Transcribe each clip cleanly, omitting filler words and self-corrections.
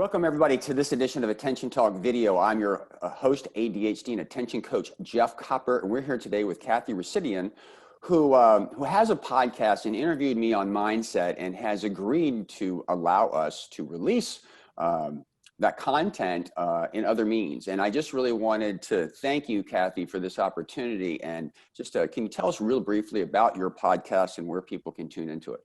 Welcome everybody to this edition of Attention Talk Video. I'm your host, ADHD and attention coach, Jeff Copper, and we're here today with Kathy Residian, who has a podcast and interviewed me on Mindset and has agreed to allow us to release that content in other means. And I just really wanted to thank you, Kathy, for this opportunity. And just can you tell us real briefly about your podcast and where people can tune into it?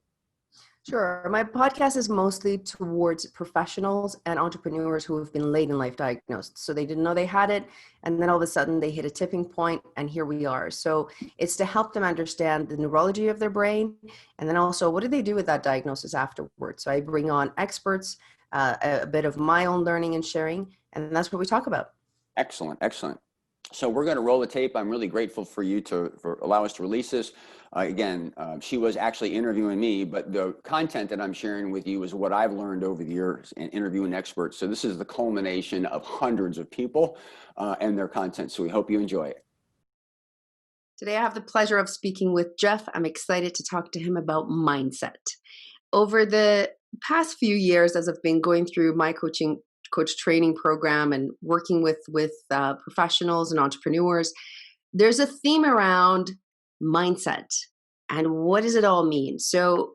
Sure. My podcast is mostly towards professionals and entrepreneurs who have been late in life diagnosed. So they didn't know they had it. And then all of a sudden they hit a tipping point and here we are. So it's to help them understand the neurology of their brain. And then also, what do they do with that diagnosis afterwards? So I bring on experts, a bit of my own learning and sharing, and that's what we talk about. Excellent. Excellent. So we're going to roll the tape. I'm really grateful for you for allow us to release this. She was actually interviewing me, but the content that I'm sharing with you is what I've learned over the years in interviewing experts. So this is the culmination of hundreds of people and their content. So we hope you enjoy it. Today I have the pleasure of speaking with Jeff. I'm excited to talk to him about mindset. Over the past few years, as I've been going through my coach training program and working with professionals and entrepreneurs, there's a theme around mindset and what does it all mean. So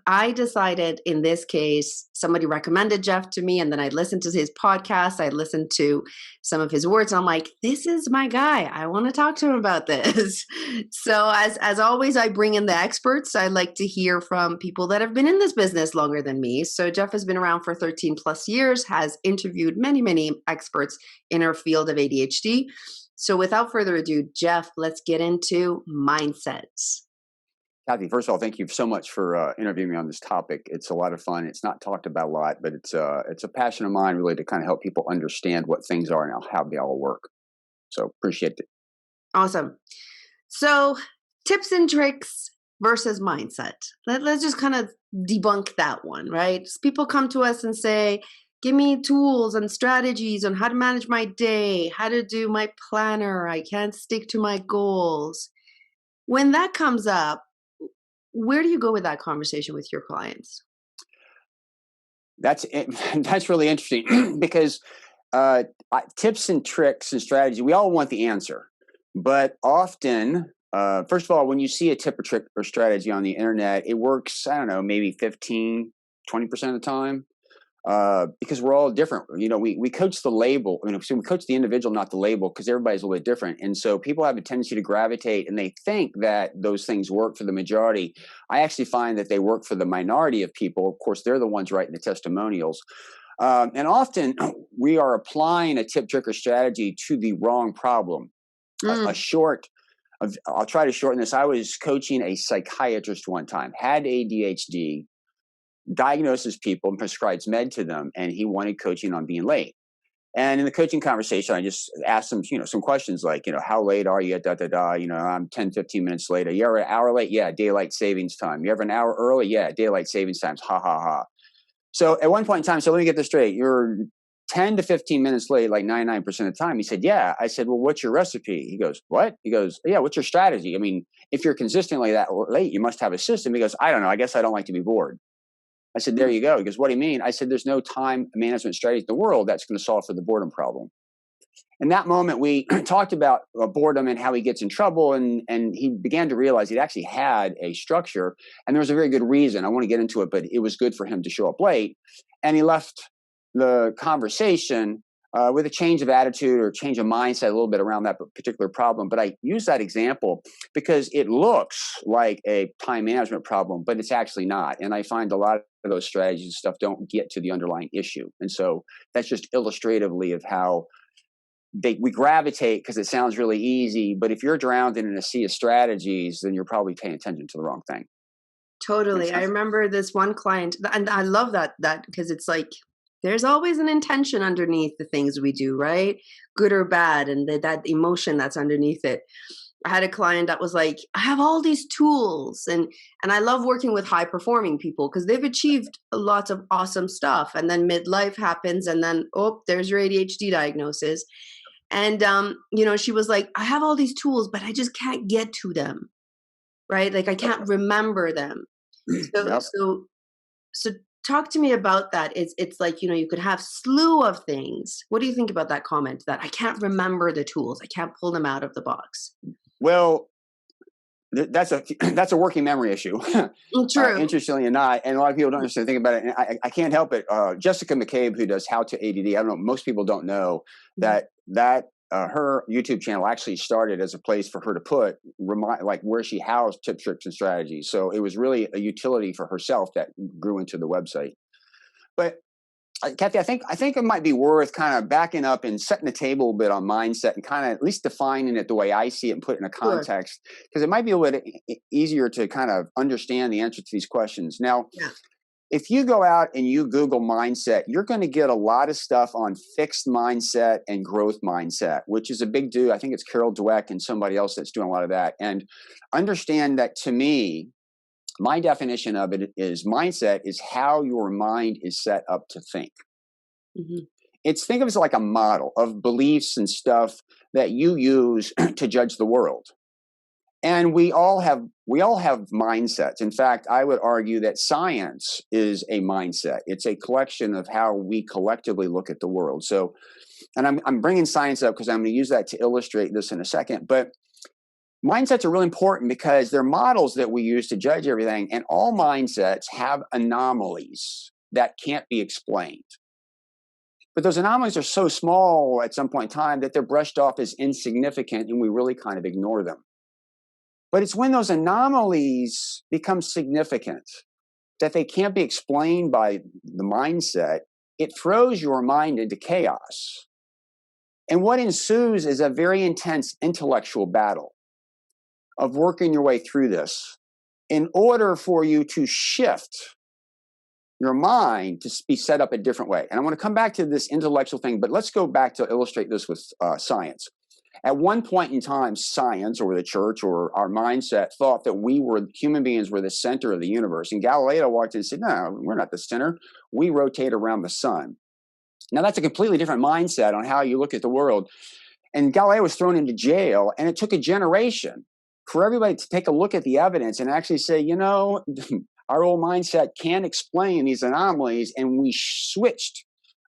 I decided in this case, somebody recommended Jeff to me, and then I listened to his podcast. I listened to some of his words, and I'm like, this is my guy. I want to talk to him about this. So as always, I bring in the experts. I like to hear from people that have been in this business longer than me. So Jeff has been around for 13 plus years, has interviewed many experts in our field of ADHD. So without further ado, Jeff, let's get into mindsets. Kathy, first of all, thank you so much for interviewing me on this topic. It's a lot of fun. It's not talked about a lot, but it's a passion of mine really to kind of help people understand what things are and how they all work. So appreciate it. Awesome. So tips and tricks versus mindset. Let's just kind of debunk that one, right? People come to us and say, give me tools and strategies on how to manage my day, how to do my planner. I can't stick to my goals. When that comes up, where do you go with that conversation with your clients? That's really interesting because tips and tricks and strategy, we all want the answer. But often, first of all, when you see a tip or trick or strategy on the internet, it works, I don't know, maybe 15, 20% of the time. Because we're all different. You know, we coach the label, so we coach the individual, not the label, because everybody's a little bit different. And so people have a tendency to gravitate and they think that those things work for the majority. I actually find that they work for the minority of people. Of course, they're the ones writing the testimonials. And often we are applying a tip, trick, or strategy to the wrong problem. I'll try to shorten this. I was coaching a psychiatrist one time, had ADHD, diagnoses people and prescribes med to them, and he wanted coaching on being late. And in the coaching conversation, I just asked him, some questions like, how late are you? I'm 10, 15 minutes late. Are you ever an hour late? Yeah, daylight savings time. You ever an hour early? Yeah, daylight savings times. Ha ha ha. So at one point in time, so let me get this straight. You're 10 to 15 minutes late, like 99% of the time. He said, yeah. I said, well, what's your recipe? He goes, what? He goes, yeah, what's your strategy? I mean, if you're consistently that late, you must have a system. He goes, I don't know. I guess I don't like to be bored. I said, there you go. He goes, what do you mean? I said, there's no time management strategy in the world that's going to solve for the boredom problem. In that moment, we talked about boredom and how he gets in trouble. And he began to realize he'd actually had a structure. And there was a very good reason. I want to get into it, but it was good for him to show up late. And he left the conversation with a change of attitude or change of mindset a little bit around that particular problem. But I use that example because it looks like a time management problem, but it's actually not. And I find a lot of those strategies and stuff don't get to the underlying issue. And so that's just illustratively of how we gravitate because it sounds really easy. But if you're drowned in a sea of strategies, then you're probably paying attention to the wrong thing. Totally. I remember this one client, and I love that because it's like, there's always an intention underneath the things we do, right? Good or bad, and that emotion that's underneath it. I had a client that was like, I have all these tools, and I love working with high performing people because they've achieved lots of awesome stuff. And then midlife happens, and then, there's your ADHD diagnosis. And, she was like, I have all these tools, but I just can't get to them, right? Like I can't remember them. So talk to me about that. It's like, you could have slew of things. What do you think about that comment that I can't remember the tools? I can't pull them out of the box. Well, that's a that's a working memory issue. True. Interestingly enough, and a lot of people don't understand think about it. And I can't help it. Jessica McCabe, who does How to ADD, I don't know. Most people don't know that her YouTube channel actually started as a place for her to put like where she housed tips, tricks, and strategies. So it was really a utility for herself that grew into the website. But Kathy, I think it might be worth kind of backing up and setting the table a bit on mindset and kind of at least defining it the way I see it and put it in a context, because it might be a little bit easier to kind of understand the answer to these questions. Now, if you go out and you Google mindset, you're going to get a lot of stuff on fixed mindset and growth mindset, which is a big do. I think it's Carol Dweck and somebody else that's doing a lot of that. And understand that, to me, my definition of it is mindset is how your mind is set up to think. Mm-hmm. Think of it as like a model of beliefs and stuff that you use to judge the world. And we all have mindsets. In fact, I would argue that science is a mindset. It's a collection of how we collectively look at the world. So, and I'm bringing science up because I'm going to use that to illustrate this in a second. But mindsets are really important because they're models that we use to judge everything. And all mindsets have anomalies that can't be explained. But those anomalies are so small at some point in time that they're brushed off as insignificant and we really kind of ignore them. But it's when those anomalies become significant that they can't be explained by the mindset, it throws your mind into chaos. And what ensues is a very intense intellectual battle of working your way through this in order for you to shift your mind to be set up a different way. And I want to come back to this intellectual thing, but let's go back to illustrate this with science. At one point in time, science or the church or our mindset thought that human beings were the center of the universe. And Galileo walked in and said, no, we're not the center. We rotate around the sun. Now, that's a completely different mindset on how you look at the world. And Galileo was thrown into jail, and it took a generation for everybody to take a look at the evidence and actually say, our old mindset can't explain these anomalies, and we switched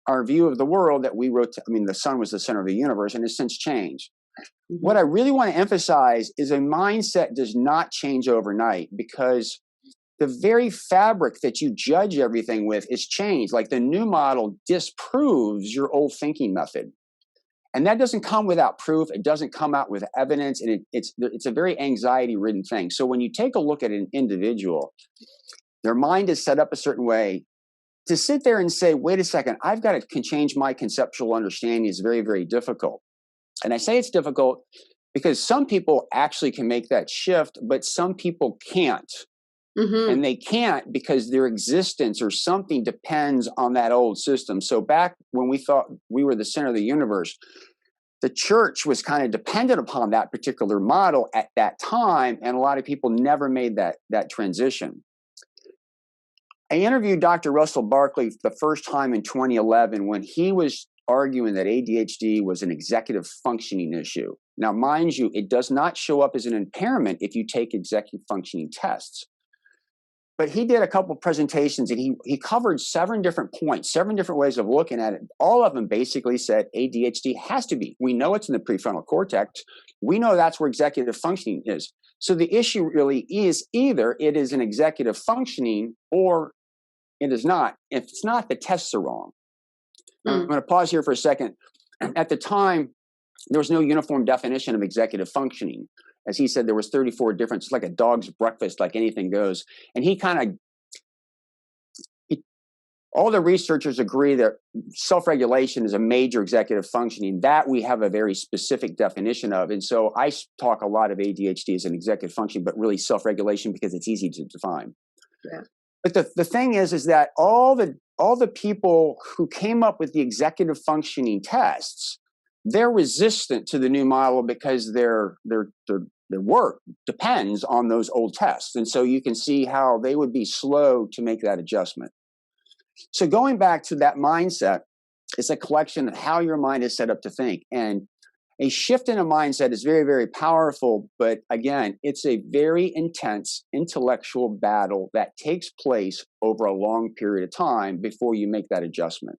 our view of the world that the sun was the center of the universe, and it's since changed. Mm-hmm. What I really want to emphasize is a mindset does not change overnight, because the very fabric that you judge everything with is changed. Like the new model disproves your old thinking method. And that doesn't come without proof. It doesn't come out with evidence. And it's a very anxiety-ridden thing. So when you take a look at an individual, their mind is set up a certain way. To sit there and say, wait a second, I've got to change my conceptual understanding is very, very difficult. And I say it's difficult because some people actually can make that shift, but some people can't. Mm-hmm. And they can't because their existence or something depends on that old system. So back when we thought we were the center of the universe, the church was kind of dependent upon that particular model at that time. And a lot of people never made that transition. I interviewed Dr. Russell Barkley the first time in 2011 when he was arguing that ADHD was an executive functioning issue. Now, mind you, it does not show up as an impairment if you take executive functioning tests. But he did a couple of presentations and he covered 7 different points, 7 different ways of looking at it. All of them basically said ADHD has to be. We know it's in the prefrontal cortex. We know that's where executive functioning is. So the issue really is either it is an executive functioning or it is not. If it's not, the tests are wrong. I'm going to pause here for a second. At the time, there was no uniform definition of executive functioning. As he said, there was 34 different, it's like a dog's breakfast, like anything goes. And he all the researchers agree that self-regulation is a major executive functioning that we have a very specific definition of. And so I talk a lot of ADHD as an executive function, but really self-regulation because it's easy to define. Yeah. But the thing is that all the people who came up with the executive functioning tests, they're resistant to the new model because their work depends on those old tests. And so you can see how they would be slow to make that adjustment. So going back to that mindset, it's a collection of how your mind is set up to think. And A shift in a mindset is very, very powerful, but again, it's a very intense intellectual battle that takes place over a long period of time before you make that adjustment.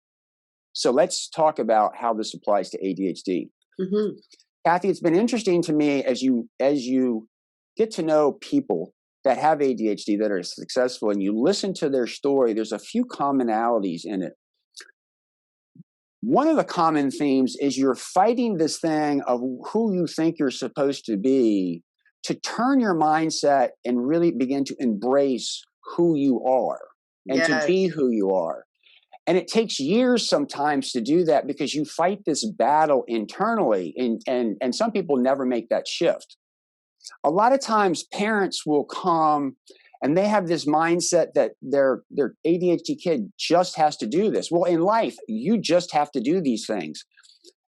So let's talk about how this applies to ADHD. Mm-hmm. Kathy, it's been interesting to me as you get to know people that have ADHD that are successful and you listen to their story, there's a few commonalities in it. One of the common themes is you're fighting this thing of who you think you're supposed to be to turn your mindset and really begin to embrace who you are and to be who you are. And it takes years sometimes to do that because you fight this battle internally, and some people never make that shift. A lot of times parents will come and they have this mindset that their ADHD kid just has to do this. Well, in life, you just have to do these things.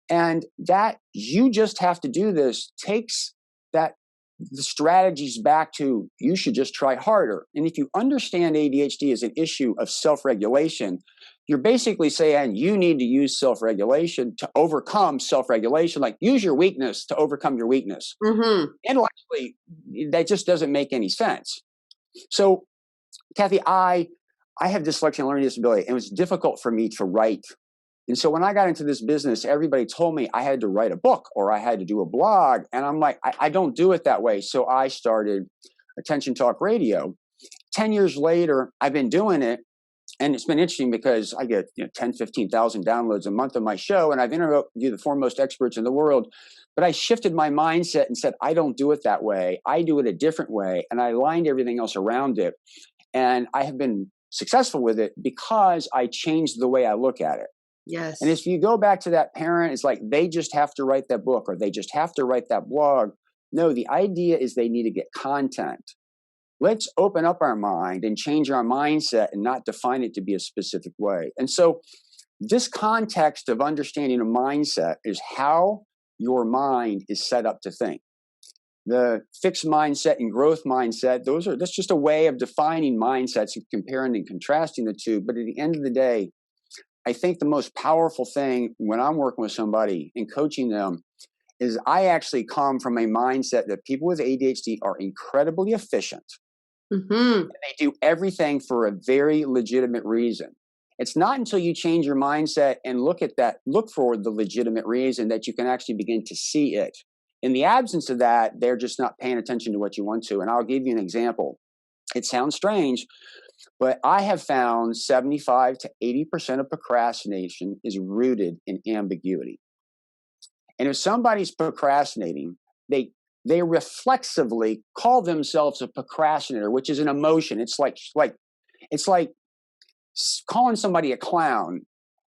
And that you just have to do this takes the strategies back to you should just try harder. And if you understand ADHD as an issue of self-regulation, you're basically saying you need to use self-regulation to overcome self-regulation, like use your weakness to overcome your weakness. Mm-hmm. Intellectually, that just doesn't make any sense. So, Kathy, I have dyslexia and learning disability, and it was difficult for me to write. And so when I got into this business, everybody told me I had to write a book or I had to do a blog. And I'm like, I don't do it that way. So I started Attention Talk Radio. 10 years later, I've been doing it. And it's been interesting because I get 10, 15,000 downloads a month of my show, and I've interviewed the foremost experts in the world. But I shifted my mindset and said, I don't do it that way. I do it a different way. And I aligned everything else around it. And I have been successful with it because I changed the way I look at it. Yes. And if you go back to that parent, it's like they just have to write that book or they just have to write that blog. No, the idea is they need to get content. Let's open up our mind and change our mindset and not define it to be a specific way. And so this context of understanding a mindset is how your mind is set up to think. The fixed mindset and growth mindset, that's just a way of defining mindsets and comparing and contrasting the two. But at the end of the day, I think the most powerful thing when I'm working with somebody and coaching them is I actually come from a mindset that people with ADHD are incredibly efficient. Mm-hmm. They do everything for a very legitimate reason. It's not until you change your mindset and look for the legitimate reason that you can actually begin to see it. In the absence of that, they're just not paying attention to what you want to. And I'll give you an example. It sounds strange, but I have found 75 to 80% of procrastination is rooted in ambiguity. And if somebody's procrastinating, they reflexively call themselves a procrastinator, which is an emotion. It's like calling somebody a clown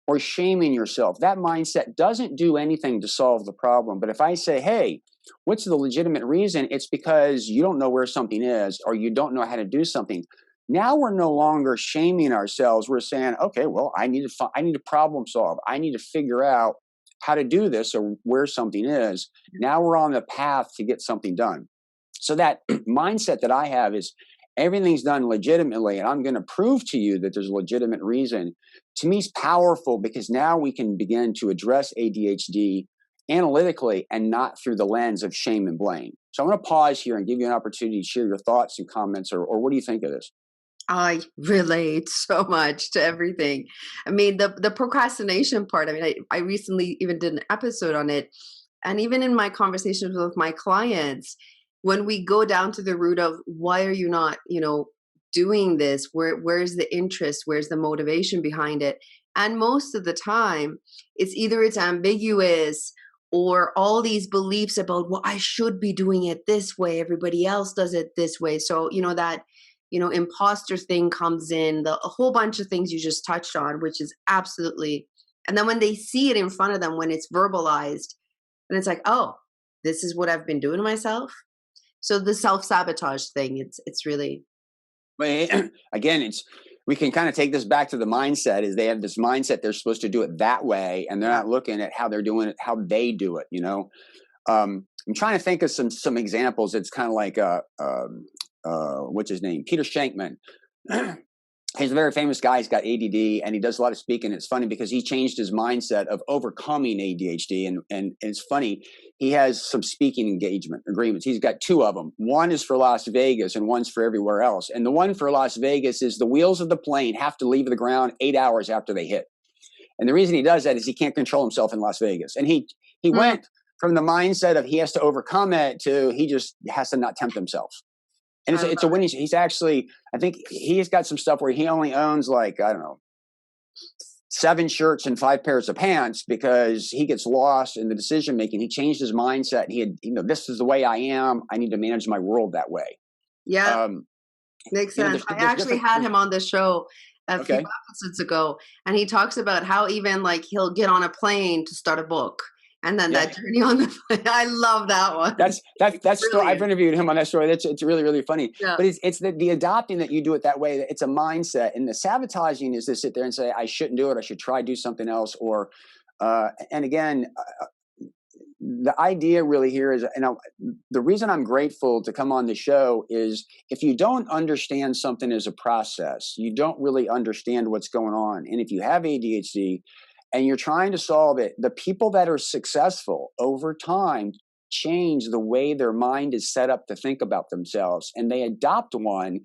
or shaming yourself. That mindset doesn't do anything to solve the problem. But if I say, hey, what's the legitimate reason? It's because you don't know where something is or you don't know how to do something. Now we're no longer shaming ourselves. We're saying, okay, well, I need to problem solve. I need to figure out how to do this or where something is. Now we're on the path to get something done. So that mindset that I have is everything's done legitimately, and I'm going to prove to you that there's a legitimate reason. To me, it's powerful because now we can begin to address ADHD analytically and not through the lens of shame and blame. So I'm going to pause here and give you an opportunity to share your thoughts and comments, or what do you think of this? I relate so much to everything. I mean, the procrastination part, I mean, I recently even did an episode on it. And even in my conversations with my clients, when we go down to the root of why are you not, doing this? Where's the interest? Where's the motivation behind it? And most of the time, it's ambiguous or all these beliefs about, well, I should be doing it this way. Everybody else does it this way. So, that imposter thing comes in, a whole bunch of things you just touched on, which is absolutely, and then when they see it in front of them, when it's verbalized, and it's like, oh, this is what I've been doing to myself. So the self-sabotage thing, it's really. Again, we can kind of take this back to the mindset is they have this mindset they're supposed to do it that way, and they're not looking at how they're doing it, how they do it, I'm trying to think of some examples. It's kind of like what's his name? Peter Shankman. he's a very famous guy. He's got ADD and he does a lot of speaking. It's funny because he changed his mindset of overcoming ADHD. And it's funny, he has some speaking engagement agreements. He's got 2 of them. One is for Las Vegas and one's for everywhere else. And the one for Las Vegas is the wheels of the plane have to leave the ground 8 hours after they hit. And the reason he does that is he can't control himself in Las Vegas. And he went from the mindset of he has to overcome it to he just has to not tempt himself. And it's a winning. He's actually, I think he's got some stuff where he only owns like, I don't know, 7 shirts and 5 pairs of pants because he gets lost in the decision making. He changed his mindset. He had, this is the way I am. I need to manage my world that way. Yeah, makes sense. I actually had him on the show a few episodes ago, and he talks about how even like he'll get on a plane to start a book. And then that journey on the plane. I love that one. That's story. I've interviewed him on that story. It's really, really funny. Yeah. But it's the adopting that you do it that way. It's a mindset, and the sabotaging is to sit there and say, I shouldn't do it. I should try to do something else. Or, and again, the idea really here is, the reason I'm grateful to come on the show is if you don't understand something as a process, you don't really understand what's going on. And if you have ADHD, and you're trying to solve it, the people that are successful over time change the way their mind is set up to think about themselves. And they adopt one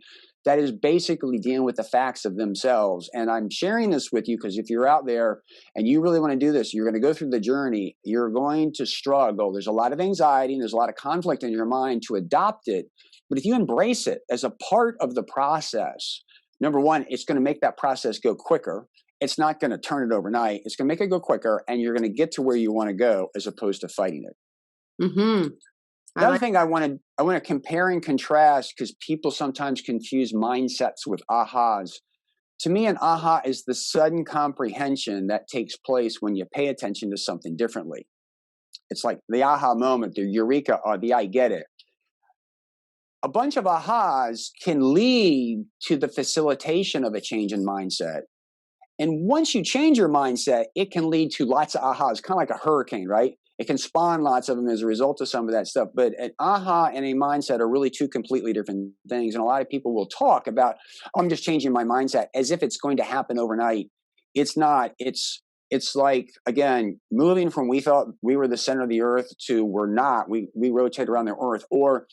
that is basically dealing with the facts of themselves. And I'm sharing this with you because if you're out there and you really want to do this, you're going to go through the journey, you're going to struggle. There's a lot of anxiety and there's a lot of conflict in your mind to adopt it. But if you embrace it as a part of the process, number one, it's going to make that process go quicker. It's not going to turn it overnight. It's going to make it go quicker, and you're going to get to where you want to go as opposed to fighting it. Mm-hmm. The other thing I want to compare and contrast because people sometimes confuse mindsets with ahas. To me, an aha is the sudden comprehension that takes place when you pay attention to something differently. It's like the aha moment, the eureka, or the I get it. A bunch of ahas can lead to the facilitation of a change in mindset. And once you change your mindset, it can lead to lots of ahas, kind of like a hurricane, right? It can spawn lots of them as a result of some of that stuff. But an aha and a mindset are really 2 completely different things. And a lot of people will talk about, I'm just changing my mindset as if it's going to happen overnight. It's not. It's like, again, moving from we thought we were the center of the earth to we're not. We rotate around the earth. Or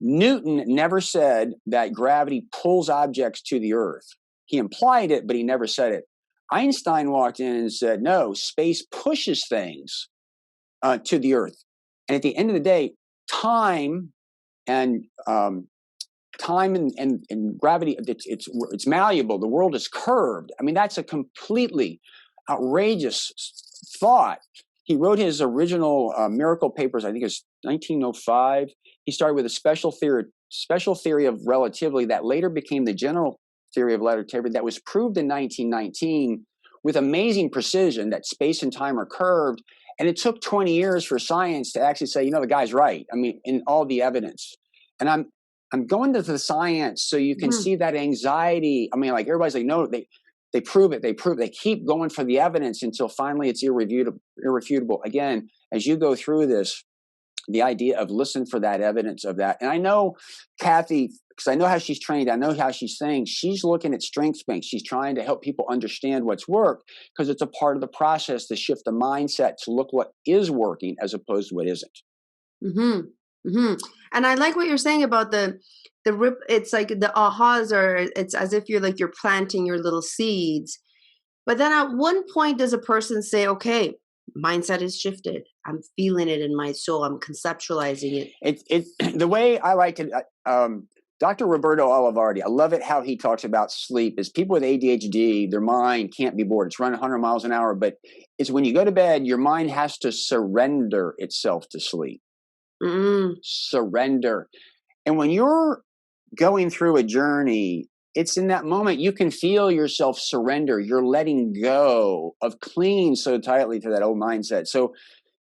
Newton never said that gravity pulls objects to the earth. He implied it, but he never said it. Einstein walked in and said, no, space pushes things to the earth. And at the end of the day, time and gravity, it's malleable. The world is curved. I mean, that's a completely outrageous thought. He wrote his original miracle papers, I think it was 1905. He started with a special theory of relativity that later became the general theory of relativity that was proved in 1919 with amazing precision that space and time are curved. And it took 20 years for science to actually say, the guy's right. I mean, in all the evidence. And I'm going to the science so you can see that anxiety. I mean, like everybody's like, no, they prove it. They keep going for the evidence until finally it's irrefutable. Again, as you go through this, the idea of listen for that evidence of that. And I know Kathy, because I know how she's trained. I know how she's saying she's looking at strengths banks. She's trying to help people understand what's worked because it's a part of the process to shift the mindset to look what is working as opposed to what isn't. Mm-hmm. Mm-hmm. And I like what you're saying about the rip. It's like the ahas it's as if you're planting your little seeds. But then at one point does a person say, okay, mindset is shifted. I'm feeling it in my soul. I'm conceptualizing it. It the way I like to, Dr. Roberto Olivardi, I love it how he talks about sleep is people with ADHD, their mind can't be bored. It's running 100 miles an hour, but it's when you go to bed, your mind has to surrender itself to sleep. Surrender. And when you're going through a journey, it's in that moment you can feel yourself surrender. You're letting go of clinging so tightly to that old mindset. So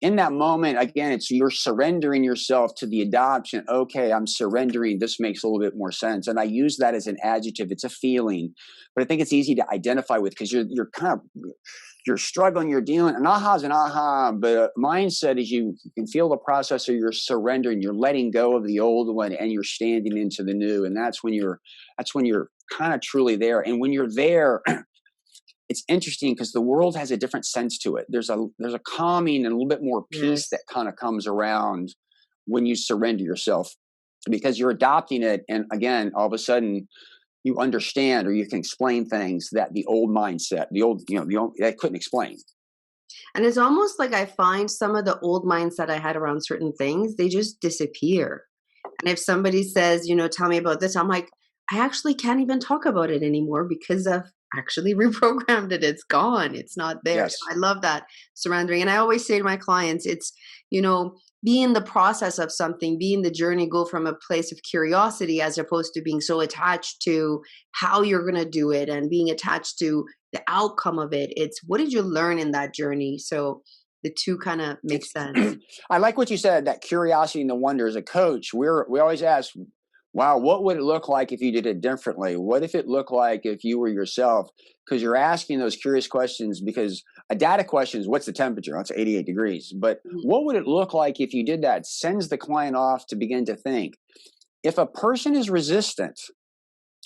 in that moment, again, it's you're surrendering yourself to the adoption. Okay, I'm surrendering. This makes a little bit more sense. And I use that as an adjective. It's a feeling, but I think it's easy to identify with because you're struggling, you're dealing. An aha is an aha, but a mindset is you can feel the process of you're surrendering, you're letting go of the old one and you're standing into the new. And that's when you're kind of truly there. And when you're there, it's interesting because the world has a different sense to it. There's a calming and a little bit more peace that kind of comes around when you surrender yourself, because you're adopting it. And again, all of a sudden you understand, or you can explain things that the old mindset, that couldn't explain. And it's almost like I find some of the old mindset I had around certain things, they just disappear. And if somebody says, tell me about this, I'm like, I actually can't even talk about it anymore because I've actually reprogrammed it. It's gone. It's not there. Yes. So I love that surrendering. And I always say to my clients, it's, be in the process of something, be in the journey, go from a place of curiosity as opposed to being so attached to how you're going to do it and being attached to the outcome of it. It's what did you learn in that journey? So the two kind of make sense. I like what you said, that curiosity and the wonder. As a coach, we always ask, wow, what would it look like if you did it differently? What if it looked like if you were yourself? Because you're asking those curious questions, because a data question is, what's the temperature? It's 88 degrees. But what would it look like if you did that? Sends the client off to begin to think. If a person is resistant,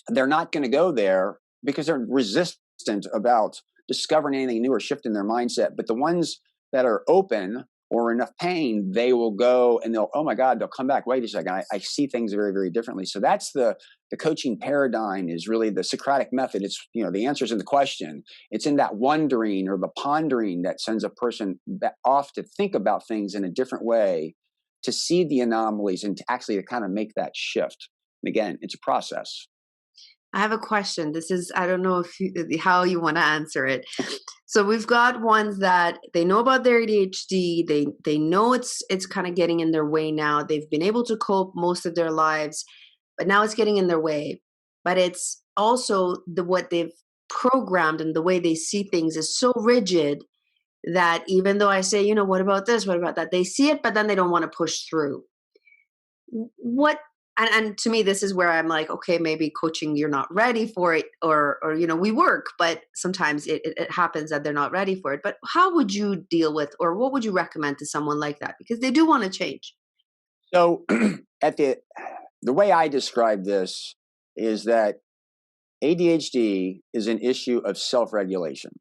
they're not going to go there because they're resistant about discovering anything new or shifting their mindset. But the ones that are open or enough pain, they will go and oh my God, they'll come back. Wait a second, I see things very, very differently. So that's the coaching paradigm, is really the Socratic method. It's, the answer's in the question. It's in that wondering or the pondering that sends a person off to think about things in a different way, to see the anomalies and to actually to kind of make that shift. And again, it's a process. I have a question. This is, I don't know how you want to answer it. So we've got ones that they know about their ADHD. They know it's kind of getting in their way now. They've been able to cope most of their lives, but now it's getting in their way. But it's also what they've programmed and the way they see things is so rigid that even though I say, what about this? What about that? They see it, but then they don't want to push through. And to me, this is where I'm like, okay, maybe coaching, you're not ready for it, or we work, but sometimes it happens that they're not ready for it. But how would you deal with, or what would you recommend to someone like that? Because they do want to change. So the way I describe this is that ADHD is an issue of self-regulation.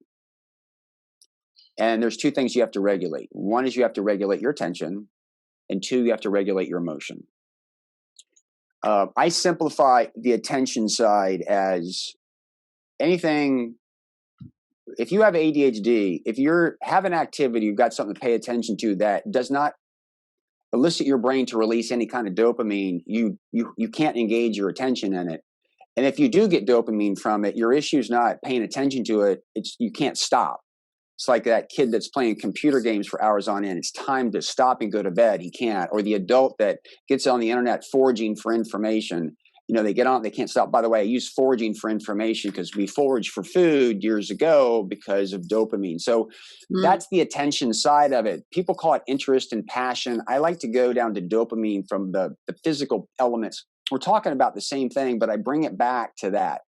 And there's two things you have to regulate. One is you have to regulate your attention, and two, you have to regulate your emotion. I simplify the attention side as anything. If you have ADHD, if you have an activity, you've got something to pay attention to that does not elicit your brain to release any kind of dopamine, you can't engage your attention in it. And if you do get dopamine from it, your issue is not paying attention to it. You can't stop. It's like that kid that's playing computer games for hours on end. It's time to stop and go to bed. He can't. Or the adult that gets on the internet foraging for information. They get on, they can't stop. By the way, I use foraging for information because we foraged for food years ago because of dopamine. So that's the attention side of it. People call it interest and passion. I like to go down to dopamine from the physical elements. We're talking about the same thing, but I bring it back to that.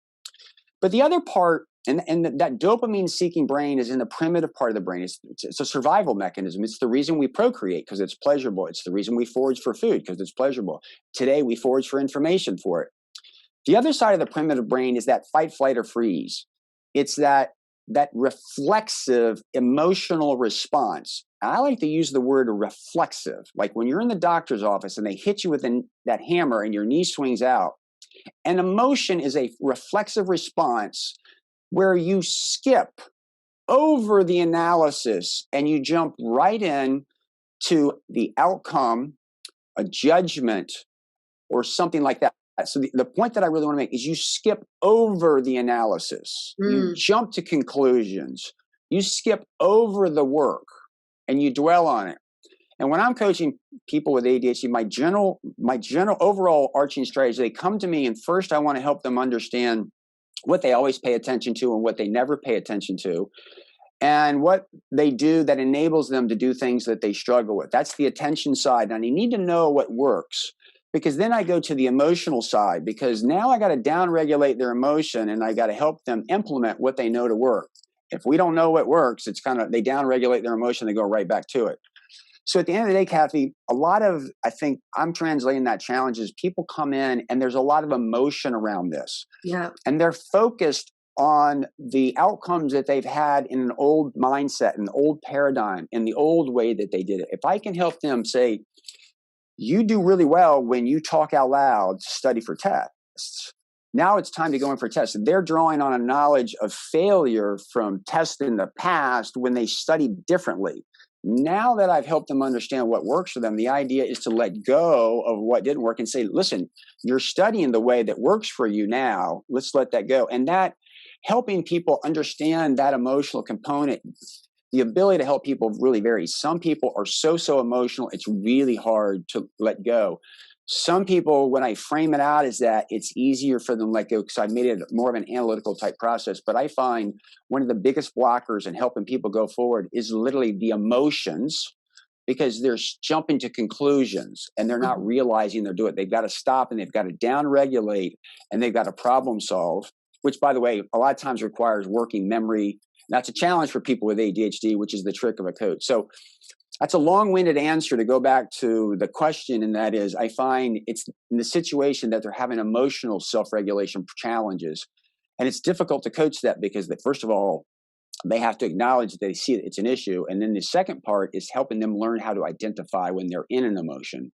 But the other part, and that dopamine-seeking brain is in the primitive part of the brain. It's a survival mechanism. It's the reason we procreate, because it's pleasurable. It's the reason we forage for food, because it's pleasurable. Today, we forage for information for it. The other side of the primitive brain is that fight, flight, or freeze. It's that reflexive emotional response. And I like to use the word reflexive. Like when you're in the doctor's office and they hit you with that hammer and your knee swings out. An emotion is a reflexive response where you skip over the analysis and you jump right in to the outcome, a judgment, or something like that. So the point that I really want to make is you skip over the analysis. You jump to conclusions. You skip over the work and you dwell on it. And when I'm coaching people with ADHD, my general overall arching strategy, they come to me and first I want to help them understand what they always pay attention to and what they never pay attention to, and what they do that enables them to do things that they struggle with. That's the attention side. And you need to know what works, because then I go to the emotional side, because now I got to downregulate their emotion and I got to help them implement what they know to work. If we don't know what works, it's kind of, they downregulate their emotion, they go right back to it. So at the end of the day, Kathy, I think I'm translating that challenge is people come in and there's a lot of emotion around this. Yeah. And they're focused on the outcomes that they've had in an old mindset, an old paradigm, in the old way that they did it. If I can help them say, you do really well when you talk out loud to study for tests. Now it's time to go in for tests. They're drawing on a knowledge of failure from tests in the past when they studied differently. Now that I've helped them understand what works for them, the idea is to let go of what didn't work and say, listen, you're studying the way that works for you now. Let's let that go. And that helping people understand that emotional component, the ability to help people really varies. Some people are so emotional, it's really hard to let go. Some people, when I frame it out, is that it's easier for them to let go because I've made it more of an analytical type process. But I find one of the biggest blockers in helping people go forward is literally the emotions, because they're jumping to conclusions and they're not realizing they're doing it. They've got to stop and they've got to down regulate and they've got to problem solve, which, by the way, a lot of times requires working memory. That's a challenge for people with ADHD, which is the trick of a coach. So that's a long-winded answer to go back to the question, and that is, I find it's in the situation that they're having emotional self-regulation challenges, and it's difficult to coach that because, first of all, they have to acknowledge that they see it's an issue, and then the second part is helping them learn how to identify when they're in an emotion.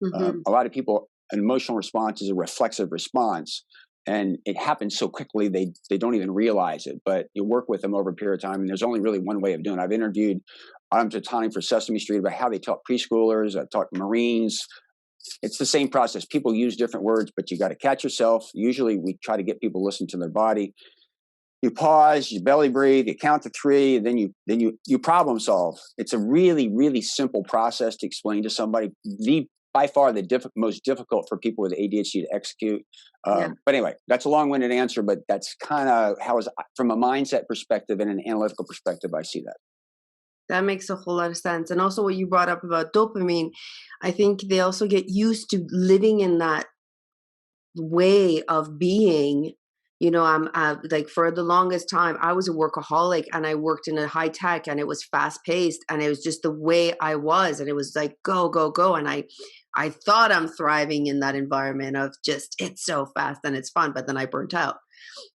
A lot of people, an emotional response is a reflexive response. And it happens so quickly, they don't even realize it. But you work with them over a period of time, and there's only really one way of doing it. I've interviewed Adam Totani for Sesame Street about how they taught preschoolers. I taught Marines. It's the same process. People use different words, but you got to catch yourself. Usually we try to get people to listen to their body. You pause, you belly breathe, you count to 3, and then you problem solve. It's a really, really simple process to explain to somebody. By far the most difficult for people with ADHD to execute. But anyway, that's a long-winded answer, but that's kind of from a mindset perspective and an analytical perspective, I see that. That makes a whole lot of sense. And also what you brought up about dopamine, I think they also get used to living in that way of being. You know, I'm like, for the longest time, I was a workaholic and I worked in a high tech and it was fast paced and it was just the way I was. And it was like, go, go, go. And I thought I'm thriving in that environment of just, it's so fast and it's fun, but then I burnt out.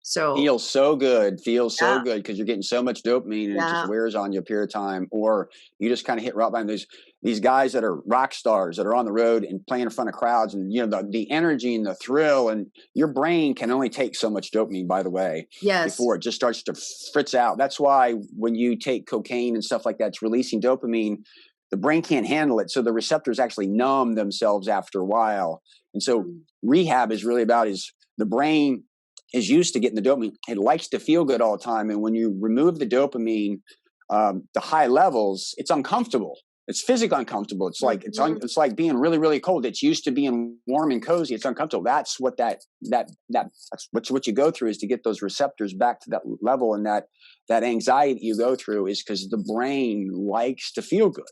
So feels so good because you're getting so much dopamine and it just yeah. wears on you a period of time, or you just kind of hit rock bottom. These guys that are rock stars that are on the road and playing in front of crowds, and the energy and the thrill, and your brain can only take so much dopamine, by the way, before it just starts to fritz out. That's why when you take cocaine and stuff like that, it's releasing dopamine. The brain can't handle it, so the receptors actually numb themselves after a while. And so rehab is really about the brain is used to getting the dopamine. It likes to feel good all the time. And when you remove the dopamine, the high levels, it's uncomfortable. It's physically uncomfortable. It's like it's like being really, really cold. It's used to being warm and cozy. It's uncomfortable. That's what that's what you go through, is to get those receptors back to that level. And that anxiety that you go through is because the brain likes to feel good.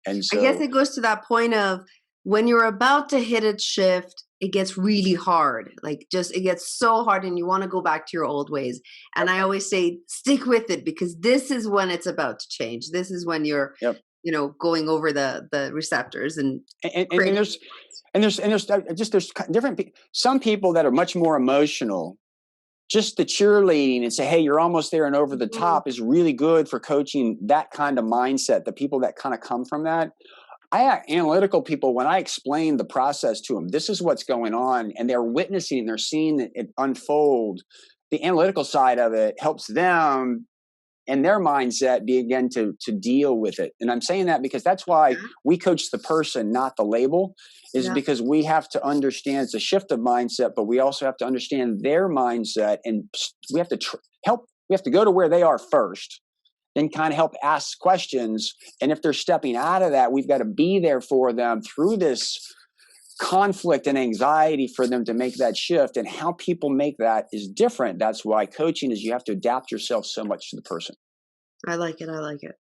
And so I guess it goes to that point of when you're about to hit a shift, it gets really hard. Like, just, it gets so hard and you want to go back to your old ways. And I always say, stick with it, because this is when it's about to change. This is when you're, going over the receptors and there's different some people that are much more emotional. Just the cheerleading and say, hey, you're almost there and over the top is really good for coaching that kind of mindset. The people that kind of come from that. Analytical people, when I explain the process to them, this is what's going on, and they're witnessing, they're seeing it unfold. The analytical side of it helps them and their mindset begin to deal with it. And I'm saying that because that's why we coach the person, not the label, because we have to understand it's a shift of mindset, but we also have to understand their mindset, and we have to we have to go to where they are first, then kind of help ask questions. And if they're stepping out of that, we've got to be there for them through this conflict and anxiety for them to make that shift. And how people make that is different. That's why coaching is, you have to adapt yourself so much to the person. I like it.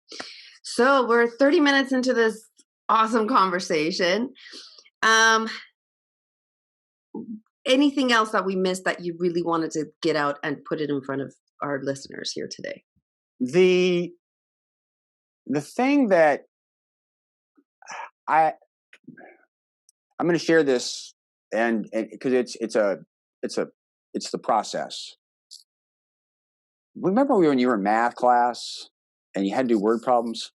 So we're 30 minutes into this awesome conversation. Anything else that we missed that you really wanted to get out and put it in front of our listeners here today? The thing that I'm going to share this, and because it's the process. Remember when you were in math class and you had to do word problems?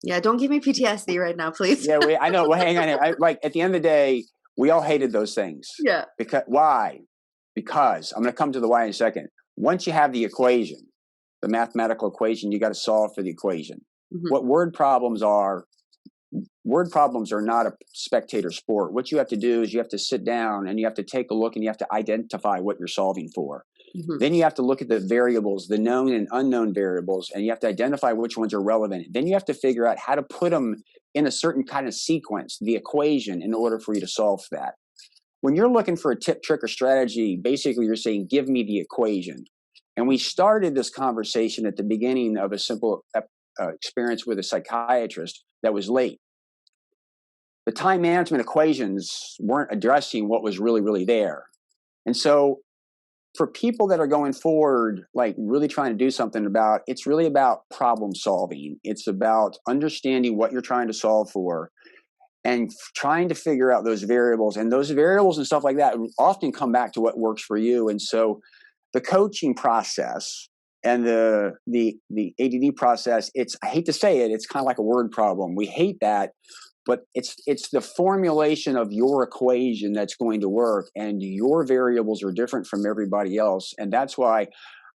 Yeah, don't give me PTSD right now, please. Yeah, I know. Well, hang on. Like at the end of the day, we all hated those things. Yeah. Because why? Because I'm going to come to the why in a second. Once you have the equation, the mathematical equation, you got to solve for the equation. Mm-hmm. What word problems are not a spectator sport. What you have to do is you have to sit down and you have to take a look and you have to identify what you're solving for. Mm-hmm. Then you have to look at the variables, the known and unknown variables, and you have to identify which ones are relevant. Then you have to figure out how to put them in a certain kind of sequence, the equation, in order for you to solve that. When you're looking for a tip, trick, or strategy, basically you're saying, give me the equation. And we started this conversation at the beginning of a simple experience with a psychiatrist that was late. The time management equations weren't addressing what was really, really there. And so for people that are going forward, like really trying to do something about, it's really about problem solving. It's about understanding what you're trying to solve for and trying to figure out those variables. And those variables and stuff like that often come back to what works for you. And so the coaching process and the ADD process, I hate to say it, it's kind of like a word problem. We hate that. But it's the formulation of your equation that's going to work, and your variables are different from everybody else. And that's why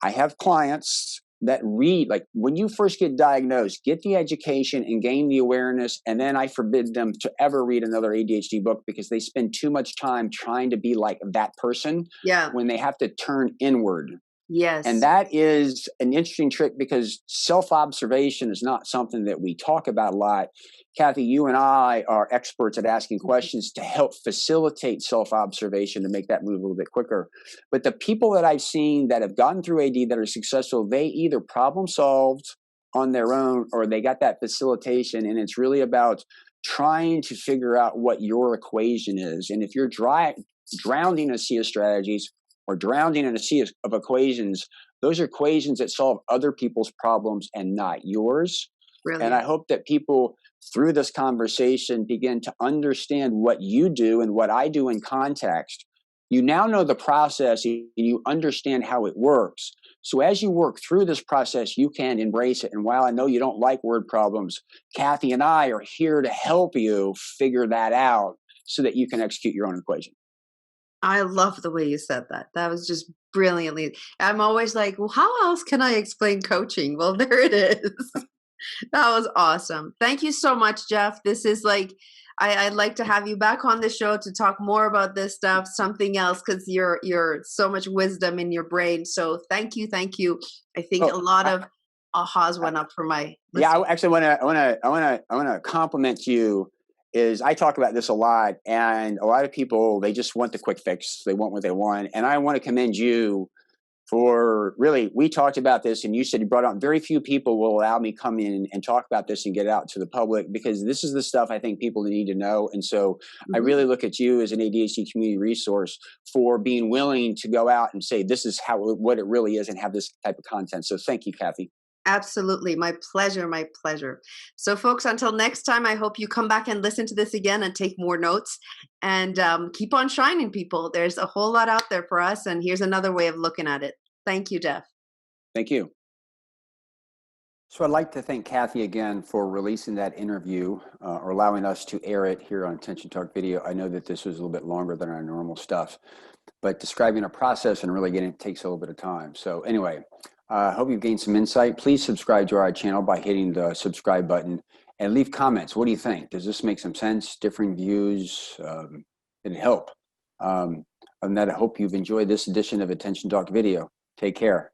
I have clients that read, like when you first get diagnosed, get the education and gain the awareness, and then I forbid them to ever read another ADHD book because they spend too much time trying to be like that person when they have to turn inward. Yes. And that is an interesting trick because self-observation is not something that we talk about a lot. Kathy, you and I are experts at asking questions to help facilitate self-observation to make that move a little bit quicker. But the people that I've seen that have gotten through AD that are successful, they either problem solved on their own or they got that facilitation. And it's really about trying to figure out what your equation is. And if you're drowning in a sea of strategies, or drowning in a sea of equations, those are equations that solve other people's problems and not yours. Brilliant. And I hope that people, through this conversation, begin to understand what you do and what I do in context. You now know the process and you understand how it works. So as you work through this process, you can embrace it. And while I know you don't like word problems, Kathy and I are here to help you figure that out so that you can execute your own equation. I love the way you said that. That was just brilliantly. I'm always like, well, how else can I explain coaching? Well, there it is. That was awesome. Thank you so much, Jeff. This is like, I'd like to have you back on the show to talk more about this stuff, something else, because you're so much wisdom in your brain. So thank you. I think a lot of ahas went up for my listeners. Yeah, I actually want to compliment you. Is I talk about this a lot, and a lot of people, they just want the quick fix. They want what they want. And I want to commend you for really, we talked about this and you said you brought on very few people will allow me come in and talk about this and get it out to the public because this is the stuff I think people need to know. And so I really look at you as an ADHD community resource for being willing to go out and say, this is what it really is and have this type of content. So thank you, Kathy. Absolutely. My pleasure. My pleasure. So folks, until next time, I hope you come back and listen to this again and take more notes and keep on shining, people. There's a whole lot out there for us. And here's another way of looking at it. Thank you, Jeff. Thank you. So I'd like to thank Kathy again for releasing that interview or allowing us to air it here on Attention Talk Video. I know that this was a little bit longer than our normal stuff, but describing a process and really getting it takes a little bit of time. So anyway, I hope you've gained some insight. Please subscribe to our channel by hitting the subscribe button and leave comments. What do you think? Does this make some sense? Differing views? It'd help. Other than that, I hope you've enjoyed this edition of Attention Talk Video. Take care.